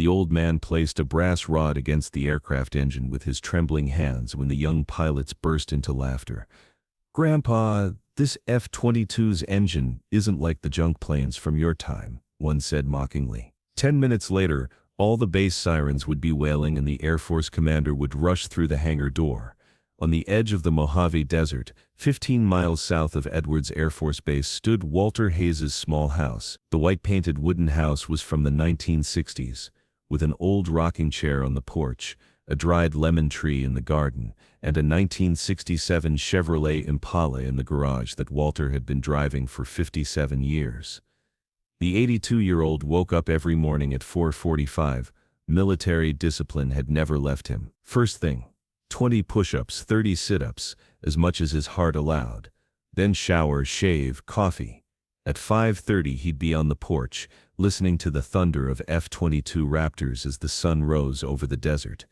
The old man placed a brass rod against the aircraft engine with his trembling hands when the young pilots burst into laughter. "Grandpa, this F-22's engine isn't like the junk planes from your time," one said mockingly. 10 minutes later, all the base sirens would be wailing and the Air Force commander would rush through the hangar door. On the edge of the Mojave Desert, 15 miles south of Edwards Air Force Base, stood Walter Hayes's small house. The white-painted wooden house was from the 1960s, with an old rocking chair on the porch, a dried lemon tree in the garden, and a 1967 Chevrolet Impala in the garage that Walter had been driving for 57 years. The 82-year-old woke up every morning at 4:45. Military discipline had never left him. First thing, 20 push-ups, 30 sit-ups, as much as his heart allowed. Then shower, shave, coffee. At 5:30 he'd be on the porch, listening to the thunder of F-22 Raptors as the sun rose over the desert.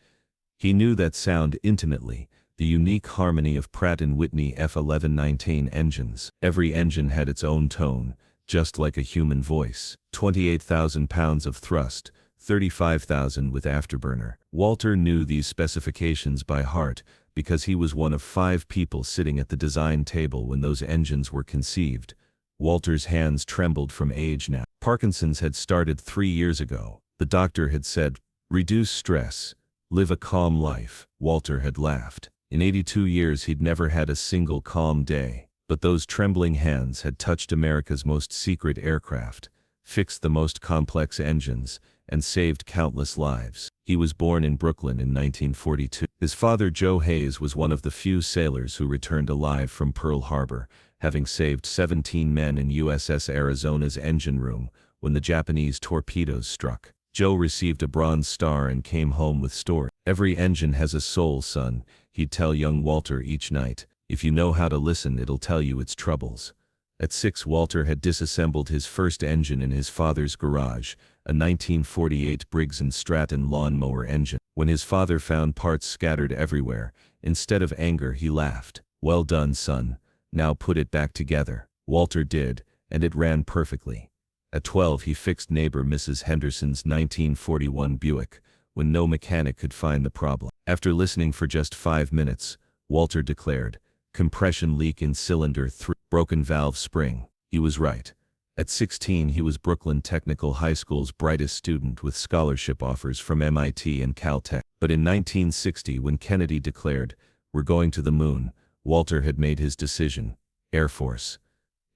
He knew that sound intimately, the unique harmony of Pratt & Whitney F-1119 engines. Every engine had its own tone, just like a human voice. 28,000 pounds of thrust, 35,000 with afterburner. Walter knew these specifications by heart because he was one of 5 people sitting at the design table when those engines were conceived. Walter's hands trembled from age now. Parkinson's had started 3 years ago. The doctor had said, "Reduce stress, live a calm life." Walter had laughed. In 82 years he'd never had a single calm day. But those trembling hands had touched America's most secret aircraft, fixed the most complex engines, and saved countless lives. He was born in Brooklyn in 1942. His father, Joe Hayes, was one of the few sailors who returned alive from Pearl Harbor, having saved 17 men in USS Arizona's engine room when the Japanese torpedoes struck. Joe received a Bronze Star and came home with stories. "Every engine has a soul, son," he'd tell young Walter each night. "If you know how to listen, it'll tell you its troubles." At 6, Walter had disassembled his first engine in his father's garage, a 1948 Briggs & Stratton lawnmower engine. When his father found parts scattered everywhere, instead of anger he laughed. "Well done, son. Now put it back together." Walter did, and it ran perfectly. At 12 he fixed neighbor Mrs. Henderson's 1941 Buick, when no mechanic could find the problem. After listening for just 5 minutes, Walter declared, "Compression leak in cylinder 3, broken valve spring." He was right. At 16 he was Brooklyn Technical High School's brightest student with scholarship offers from MIT and Caltech. But in 1960, when Kennedy declared, "We're going to the moon," Walter had made his decision: Air Force.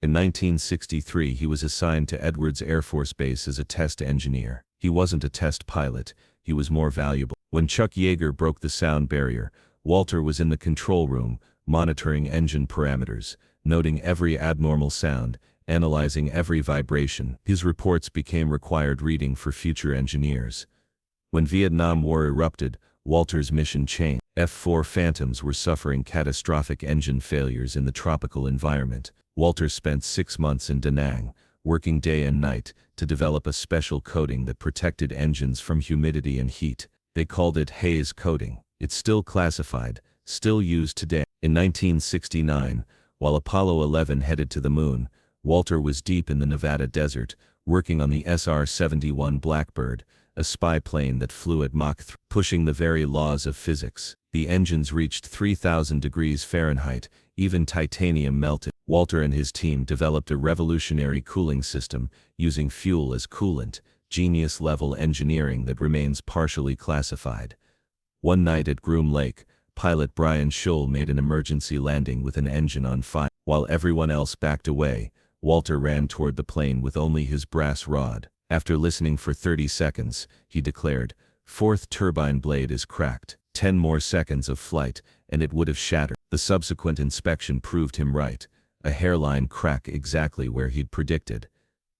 In 1963 he was assigned to Edwards Air Force Base as a test engineer. He wasn't a test pilot, he was more valuable. When Chuck Yeager broke the sound barrier, Walter was in the control room, monitoring engine parameters, noting every abnormal sound, analyzing every vibration. His reports became required reading for future engineers. When Vietnam War erupted, Walter's mission changed. F-4 Phantoms were suffering catastrophic engine failures in the tropical environment. Walter spent 6 months in Da Nang, working day and night, to develop a special coating that protected engines from humidity and heat. They called it Hayes coating. It's still classified, still used today. In 1969, while Apollo 11 headed to the moon, Walter was deep in the Nevada desert, working on the SR-71 Blackbird, a spy plane that flew at Mach 3, pushing the very laws of physics. The engines reached 3,000 degrees Fahrenheit, even titanium melted. Walter and his team developed a revolutionary cooling system, using fuel as coolant, genius-level engineering that remains partially classified. One night at Groom Lake, pilot Brian Schull made an emergency landing with an engine on fire. While everyone else backed away, Walter ran toward the plane with only his brass rod. After listening for 30 seconds, he declared, "Fourth turbine blade is cracked. 10 more seconds of flight, and it would have shattered." The subsequent inspection proved him right, a hairline crack exactly where he'd predicted.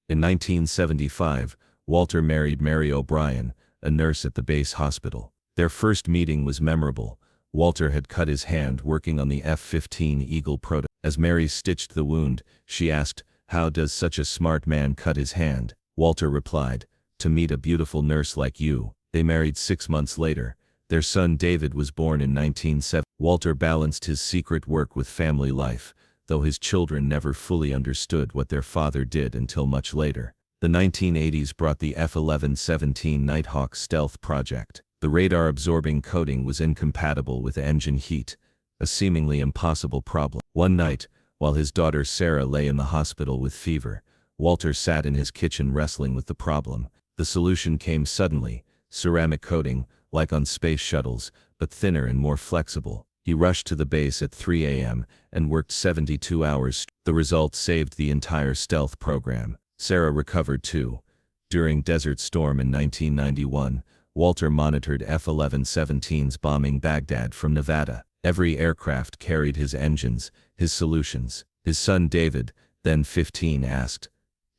In 1975, Walter married Mary O'Brien, a nurse at the base hospital. Their first meeting was memorable. Walter had cut his hand working on the F-15 Eagle prototype. As Mary stitched the wound, she asked, "How does such a smart man cut his hand?" Walter replied, "To meet a beautiful nurse like you." They married 6 months later. Their son David was born in 1970. Walter balanced his secret work with family life, though his children never fully understood what their father did until much later. The 1980s brought the F-11-17 Nighthawk stealth project. The radar-absorbing coating was incompatible with engine heat, a seemingly impossible problem. One night, while his daughter Sarah lay in the hospital with fever, Walter sat in his kitchen wrestling with the problem. The solution came suddenly: ceramic coating, like on space shuttles, but thinner and more flexible. He rushed to the base at 3 a.m. and worked 72 hours. The result saved the entire stealth program. Sarah recovered too. During Desert Storm in 1991, Walter monitored F-11-17's bombing Baghdad from Nevada. Every aircraft carried his engines, his solutions. His son David, then 15, asked,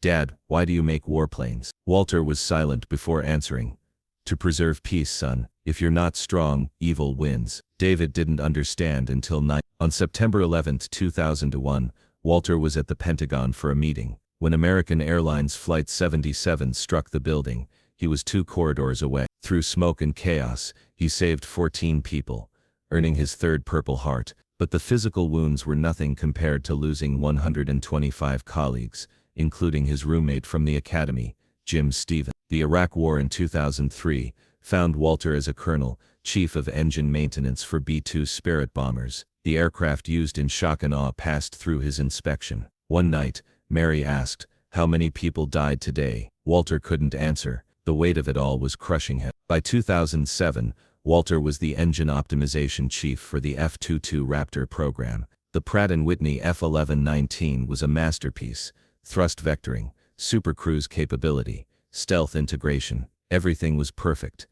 "Dad, why do you make warplanes?" Walter was silent before answering. "To preserve peace, son. If you're not strong, evil wins." David didn't understand until night. On September 11, 2001, Walter was at the Pentagon for a meeting. When American Airlines Flight 77 struck the building, he was 2 corridors away. Through smoke and chaos, he saved 14 people, earning his 3rd Purple Heart. But the physical wounds were nothing compared to losing 125 colleagues, including his roommate from the academy, Jim Stevens. The Iraq War in 2003 found Walter as a colonel, chief of engine maintenance for B-2 Spirit bombers. The aircraft used in shock and awe passed through his inspection. One night, Mary asked, "How many people died today?" Walter couldn't answer. The weight of it all was crushing him. By 2007, Walter was the engine optimization chief for the F-22 Raptor program. The Pratt & Whitney F-11-19 was a masterpiece. Thrust vectoring, supercruise capability, stealth integration, everything was perfect.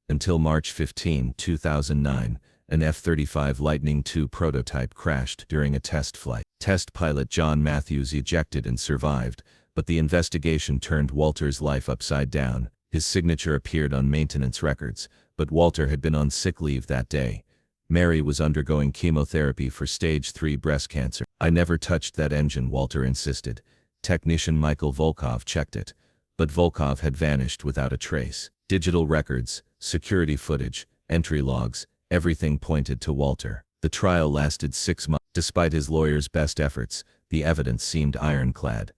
Until March 15, 2009, an F-35 Lightning II prototype crashed during a test flight. Test pilot John Matthews ejected and survived, but the investigation turned Walter's life upside down. His signature appeared on maintenance records, but Walter had been on sick leave that day. Mary was undergoing chemotherapy for stage 3 breast cancer. "I never touched that engine," Walter insisted. Technician Michael Volkov checked it, but Volkov had vanished without a trace. Digital records, security footage, entry logs, everything pointed to Walter. The trial lasted 6 months. Despite his lawyer's best efforts, the evidence seemed ironclad.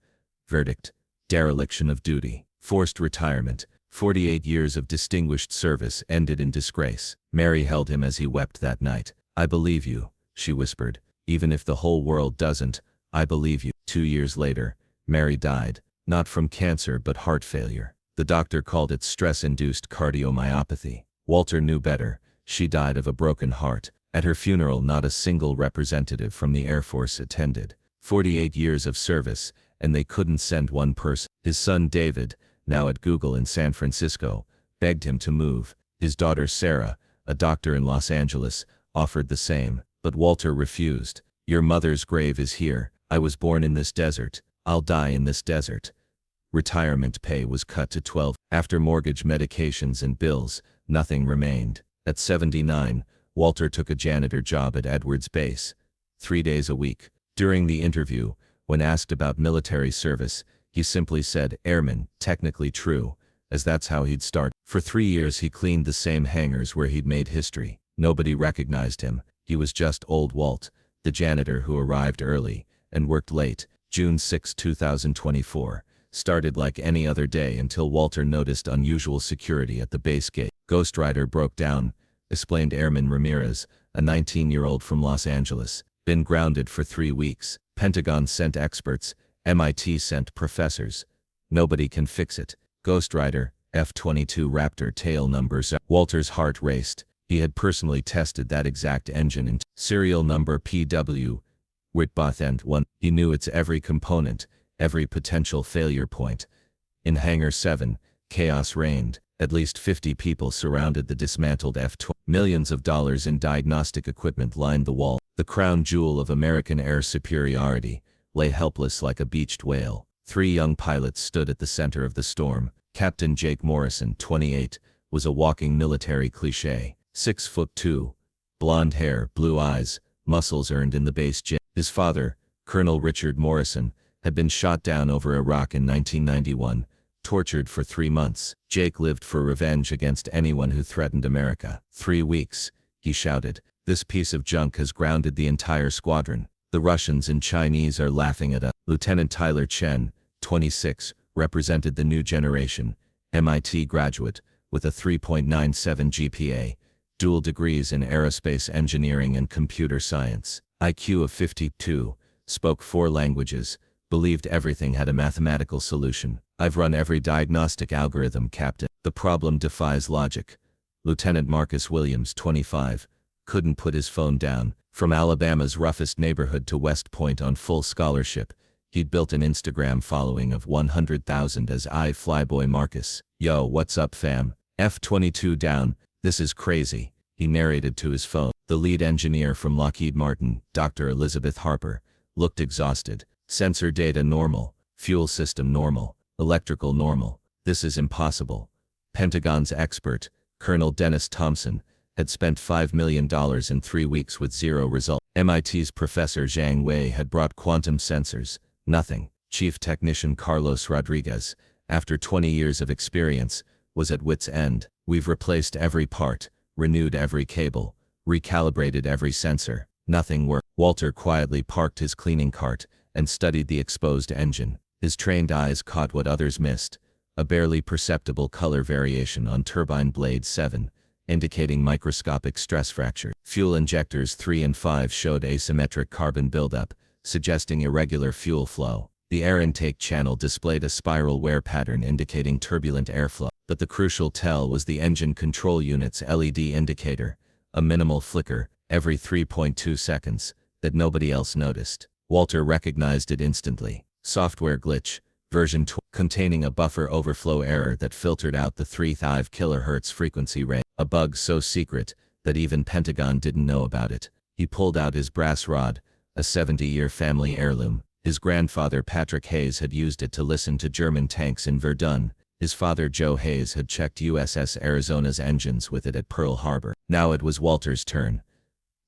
Verdict: dereliction of duty. Forced retirement. 48 years of distinguished service ended in disgrace. Mary held him as he wept that night. "I believe you," she whispered. "Even if the whole world doesn't, I believe you." 2 years later, Mary died, not from cancer but heart failure. The doctor called it stress-induced cardiomyopathy. Walter knew better. She died of a broken heart. At her funeral, not a single representative from the Air Force attended. 48 years of service, and they couldn't send one person. His son David, now at Google in San Francisco, begged him to move. His daughter Sarah, a doctor in Los Angeles, offered the same, but Walter refused. "Your mother's grave is here. I was born in this desert. I'll die in this desert." Retirement pay was cut to 12. After mortgage, medications, and bills, nothing remained. At 79, Walter took a janitor job at Edwards Base, 3 days a week. During the interview, when asked about military service, he simply said, "Airman," technically true, as that's how he'd start. For 3 years he cleaned the same hangars where he'd made history. Nobody recognized him. He was just old Walt, the janitor who arrived early and worked late. June 6, 2024. Started like any other day until Walter noticed unusual security at the base gate. Ghost Rider broke down, explained Airman Ramirez, a 19-year-old from Los Angeles. Been grounded for 3 weeks. Pentagon sent experts. MIT sent professors. Nobody can fix it. Ghost Rider, F-22 Raptor tail numbers. Walter's heart raced. He had personally tested that exact engine in serial number PW. Whitboth 1. He knew its every component, every potential failure point. In Hangar 7, chaos reigned. At least 50 people surrounded the dismantled F-22. Millions of dollars in diagnostic equipment lined the wall. The crown jewel of American air superiority lay helpless like a beached whale. 3 young pilots stood at the center of the storm. Captain Jake Morrison, 28, was a walking military cliché. 6'2", blonde hair, blue eyes, muscles earned in the base gym. His father, Colonel Richard Morrison, had been shot down over Iraq in 1991, tortured for 3 months. Jake lived for revenge against anyone who threatened America. 3 weeks, he shouted. This piece of junk has grounded the entire squadron. The Russians and Chinese are laughing at us. Lieutenant Tyler Chen, 26, represented the new generation, MIT graduate, with a 3.97 GPA, dual degrees in aerospace engineering and computer science, IQ of 52, spoke 4 languages, believed everything had a mathematical solution. I've run every diagnostic algorithm, Captain. The problem defies logic. Lieutenant Marcus Williams, 25, couldn't put his phone down. From Alabama's roughest neighborhood to West Point on full scholarship, he'd built an Instagram following of 100,000 as Flyboy Marcus. Yo, what's up fam? F-22 down, this is crazy, he narrated to his phone. The lead engineer from Lockheed Martin, Dr. Elizabeth Harper, looked exhausted. Sensor data normal, fuel system normal, electrical normal. This is impossible. Pentagon's expert, Colonel Dennis Thompson, had spent $5 million in 3 weeks with 0 result. MIT's Professor Zhang Wei had brought quantum sensors, nothing. Chief Technician Carlos Rodriguez, after 20 years of experience, was at wit's end. We've replaced every part, renewed every cable, recalibrated every sensor. Nothing worked. Walter quietly parked his cleaning cart and studied the exposed engine. His trained eyes caught what others missed, a barely perceptible color variation on turbine blade 7, indicating microscopic stress fracture. Fuel injectors 3 and 5 showed asymmetric carbon buildup, suggesting irregular fuel flow. The air intake channel displayed a spiral wear pattern indicating turbulent airflow. But the crucial tell was the engine control unit's LED indicator, a minimal flicker every 3.2 seconds that nobody else noticed. Walter recognized it instantly. Software glitch, version 2, containing a buffer overflow error that filtered out the 3.5 kHz frequency range. A bug so secret that even Pentagon didn't know about it. He pulled out his brass rod, a 70-year family heirloom. His grandfather Patrick Hayes had used it to listen to German tanks in Verdun. His father Joe Hayes had checked USS Arizona's engines with it at Pearl Harbor. Now it was Walter's turn.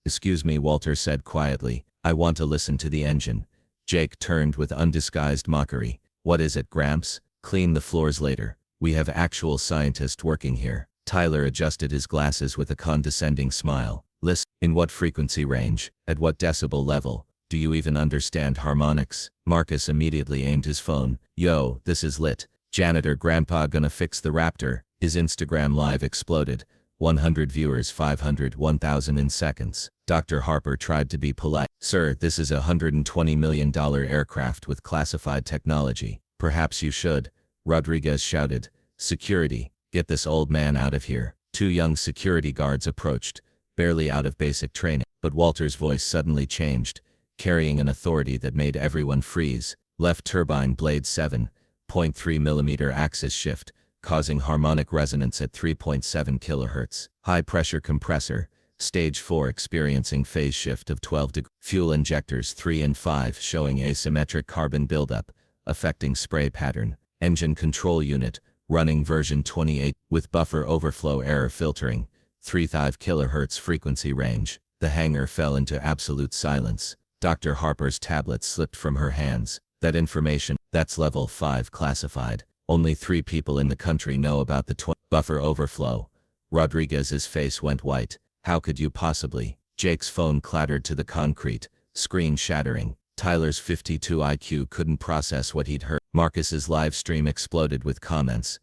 "Excuse me," Walter said quietly, "I want to listen to the engine." Jake turned with undisguised mockery. "What is it, Gramps? Clean the floors later. We have actual scientists working here." Tyler adjusted his glasses with a condescending smile. "Listen, in what frequency range? At what decibel level? Do you even understand harmonics?" Marcus immediately aimed his phone. "Yo, this is lit. Janitor Grandpa gonna fix the Raptor." His Instagram live exploded. 100 viewers, 500, 1,000 in seconds. Dr. Harper tried to be polite. "Sir, this is a $120 million aircraft with classified technology. Perhaps you should." Rodriguez shouted. "Security, get this old man out of here." 2 young security guards approached, barely out of basic training. But Walter's voice suddenly changed, carrying an authority that made everyone freeze. "Left turbine blade 7, 0.3 mm axis shift, causing harmonic resonance at 3.7 kHz. High pressure compressor, stage 4 experiencing phase shift of 12 degrees. Fuel injectors 3 and 5 showing asymmetric carbon buildup, affecting spray pattern. Engine control unit, running version 28, with buffer overflow error filtering, 3.5 kHz frequency range." The hangar fell into absolute silence. Dr. Harper's tablet slipped from her hands. "That information, that's level 5 classified. Only 3 people in the country know about the buffer overflow." Rodriguez's face went white. "How could you possibly?" Jake's phone clattered to the concrete, screen shattering. Tyler's 52 IQ couldn't process what he'd heard. Marcus's live stream exploded with comments.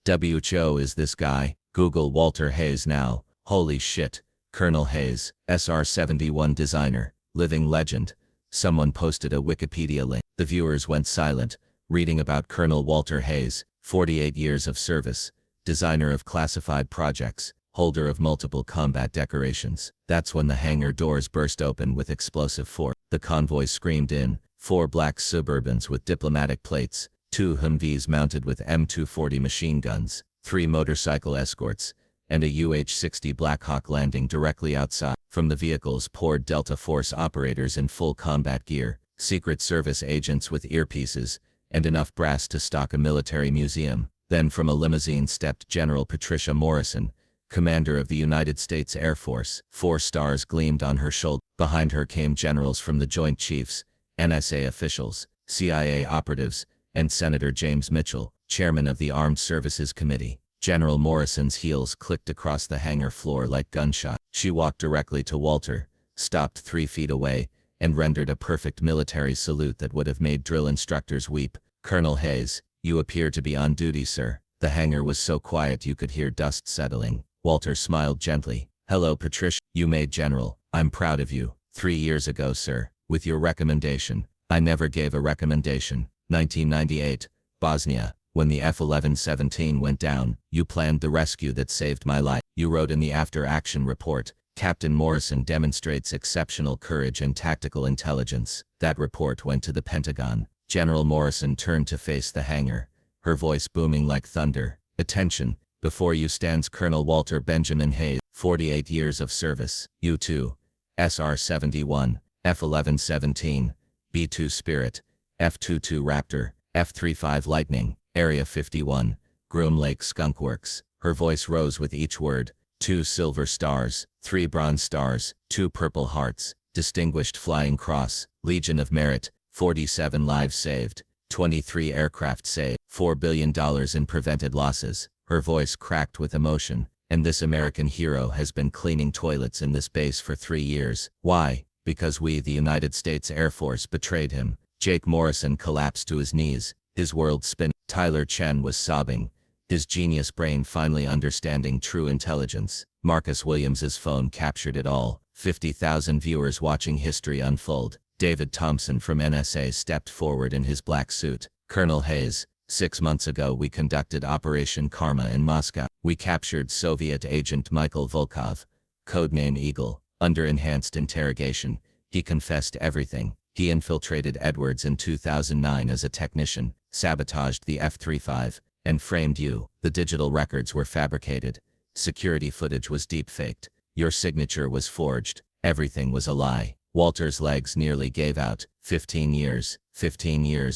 "WHO is this guy? Google Walter Hayes now. Holy shit. Colonel Hayes, SR-71 designer, living legend." Someone posted a Wikipedia link. The viewers went silent, reading about Colonel Walter Hayes, 48 years of service, designer of classified projects, holder of multiple combat decorations. That's when the hangar doors burst open with explosive force. The convoy screamed in, 4 black Suburbans with diplomatic plates, 2 Humvees mounted with M240 machine guns, 3 motorcycle escorts, and a UH-60 Blackhawk landing directly outside. From the vehicles poured Delta Force operators in full combat gear, Secret Service agents with earpieces, and enough brass to stock a military museum. Then from a limousine stepped General Patricia Morrison, commander of the United States Air Force. 4 stars gleamed on her shoulder. Behind her came generals from the Joint Chiefs, NSA officials, CIA operatives, and Senator James Mitchell, chairman of the Armed Services Committee. General Morrison's heels clicked across the hangar floor like gunshots. She walked directly to Walter, stopped 3 feet away, and rendered a perfect military salute that would have made drill instructors weep. "Colonel Hayes, You appear to be on duty, sir. The hangar was so quiet you could hear dust settling. Walter smiled gently. Hello, Patricia. You made General. I'm proud of you. 3 years ago, sir, with your recommendation. I never gave a recommendation. 1998, Bosnia. When the F-11-17 went down, you planned the rescue that saved my life. You wrote in the after-action report, Captain Morrison demonstrates exceptional courage and tactical intelligence. That report went to the Pentagon. General Morrison turned to face the hangar, her voice booming like thunder. Attention, before you stands Colonel Walter Benjamin Hayes, 48 years of service. U-2, SR-71, F-11-17, B-2 Spirit, F-22 Raptor, F-35 Lightning, Area 51, Groom Lake Skunk Works. Her voice rose with each word. 2 silver stars, 3 bronze stars, 2 purple hearts, Distinguished Flying Cross, Legion of Merit, 47 lives saved, 23 aircraft saved, $4 billion in prevented losses. Her voice cracked with emotion. And this American hero has been cleaning toilets in this base for 3 years. Why? Because we, the United States Air Force, betrayed him. Jake Morrison collapsed to his knees, his world spinning. Tyler Chen was sobbing, his genius brain finally understanding true intelligence. Marcus Williams's phone captured it all. 50,000 viewers watching history unfold. David Thompson from NSA stepped forward in his black suit. Colonel Hayes, 6 months ago we conducted Operation Karma in Moscow. We captured Soviet agent Michael Volkov, codename Eagle. Under enhanced interrogation, he confessed everything. He infiltrated Edwards in 2009 as a technician, sabotaged the F-35, and framed you. The digital records were fabricated. Security footage was deep-faked. Your signature was forged. Everything was a lie. Walter's legs nearly gave out. 15 years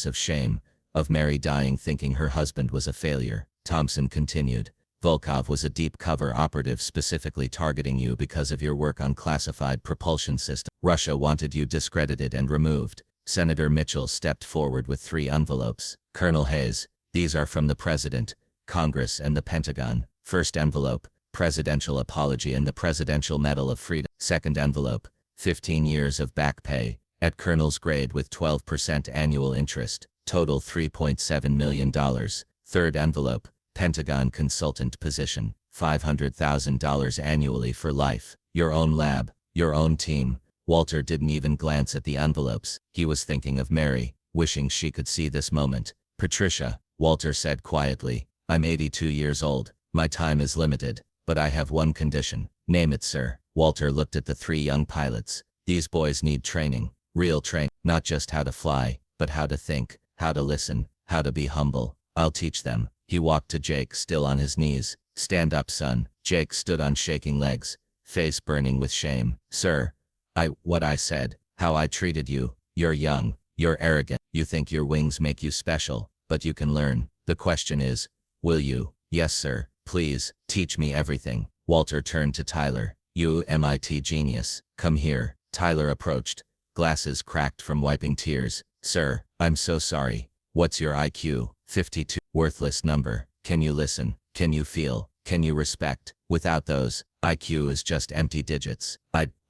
of shame, of Mary dying thinking her husband was a failure. Thompson continued. Volkov was a deep-cover operative specifically targeting you because of your work on classified propulsion system. Russia wanted you discredited and removed. Senator Mitchell stepped forward with 3 envelopes. Colonel Hayes, these are from the President, Congress and the Pentagon. First envelope, Presidential Apology and the Presidential Medal of Freedom. Second envelope, 15 years of back pay, at Colonel's grade with 12% annual interest, total $3.7 million. Third envelope, Pentagon consultant position, $500,000 annually for life, your own lab, your own team. Walter didn't even glance at the envelopes. He was thinking of Mary, wishing she could see this moment. Patricia, Walter said quietly, I'm 82 years old. My time is limited, but I have one condition. Name it, sir. Walter looked at the 3 young pilots. These boys need training, real training, not just how to fly, but how to think, how to listen, how to be humble. I'll teach them. He walked to Jake, still on his knees. Stand up, son. Jake stood on shaking legs, face burning with shame. Sir, what I said, how I treated you. You're young, you're arrogant, you think your wings make you special, but you can learn. The question is, will you? Yes, sir. Please, teach me everything. Walter turned to Tyler. You MIT genius. Come here. Tyler approached, glasses cracked from wiping tears. Sir, I'm so sorry. What's your IQ? 52. Worthless number. Can you listen? Can you feel? Can you respect? Without those, IQ is just empty digits.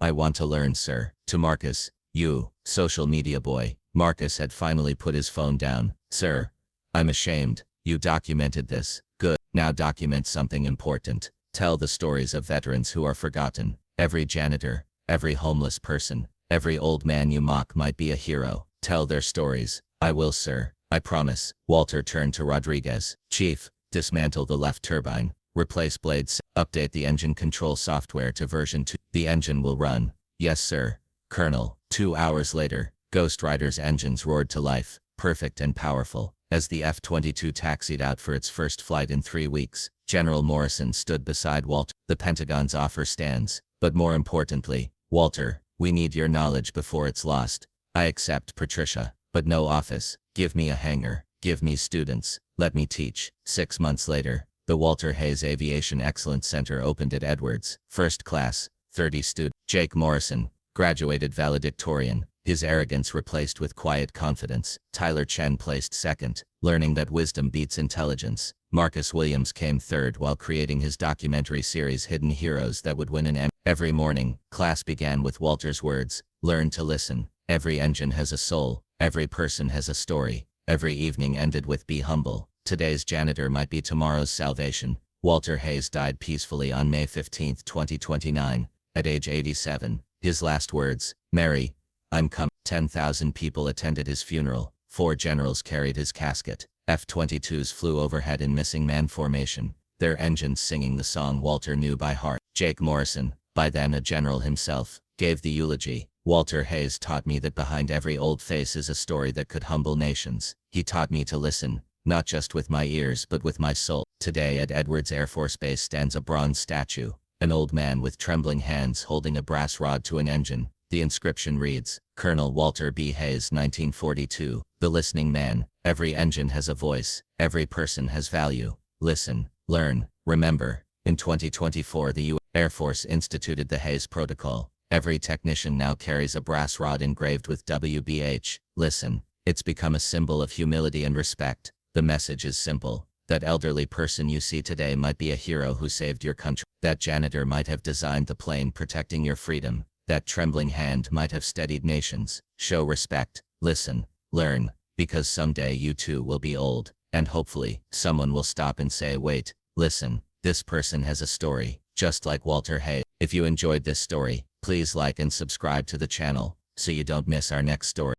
I want to learn, sir. To Marcus, you, social media boy. Marcus had finally put his phone down. Sir, I'm ashamed. You documented this. Good. Now document something important. Tell the stories of veterans who are forgotten. Every janitor, every homeless person, every old man you mock might be a hero. Tell their stories. I will, sir. I promise. Walter turned to Rodriguez. Chief, dismantle the left turbine. Replace blades. Update the engine control software to version 2. The engine will run. Yes, sir. Colonel. 2 hours later, Ghost Rider's engines roared to life, perfect and powerful. As the F-22 taxied out for its first flight in 3 weeks, General Morrison stood beside Walter. The Pentagon's offer stands. But more importantly, Walter, we need your knowledge before it's lost. I accept, Patricia, but no office. Give me a hangar. Give me students. Let me teach. 6 months later, the Walter Hayes Aviation Excellence Center opened at Edwards. First class, 30 students. Jake Morrison, graduated valedictorian, his arrogance replaced with quiet confidence. Tyler Chen placed second, learning that wisdom beats intelligence. Marcus Williams came third while creating his documentary series Hidden Heroes that would win an Emmy. Every morning, class began with Walter's words, learn to listen. Every engine has a soul. Every person has a story. Every evening ended with "Be humble. Today's janitor might be tomorrow's salvation." Walter Hayes died peacefully on May 15, 2029, at age 87. His last words, "Mary, I'm coming." 10,000 people attended his funeral. 4 generals carried his casket. F-22's flew overhead in missing man formation, their engines singing the song Walter knew by heart. Jake Morrison, by then a general himself, gave the eulogy. "Walter Hayes taught me that behind every old face is a story that could humble nations. He taught me to listen, not just with my ears but with my soul." Today at Edwards Air Force Base stands a bronze statue, an old man with trembling hands holding a brass rod to an engine. The inscription reads, "Colonel Walter B. Hayes, 1942, the listening man. Every engine has a voice, every person has value. Listen, learn, remember." In 2024, the U.S. Air Force instituted the Hayes Protocol. Every technician now carries a brass rod engraved with WBH, listen. It's become a symbol of humility and respect. The message is simple. That elderly person you see today might be a hero who saved your country. That janitor might have designed the plane protecting your freedom. That trembling hand might have steadied nations. Show respect, listen, learn, because someday you too will be old, and hopefully, someone will stop and say, "Wait, listen, this person has a story, just like Walter Hayes." If you enjoyed this story, please like and subscribe to the channel, so you don't miss our next story.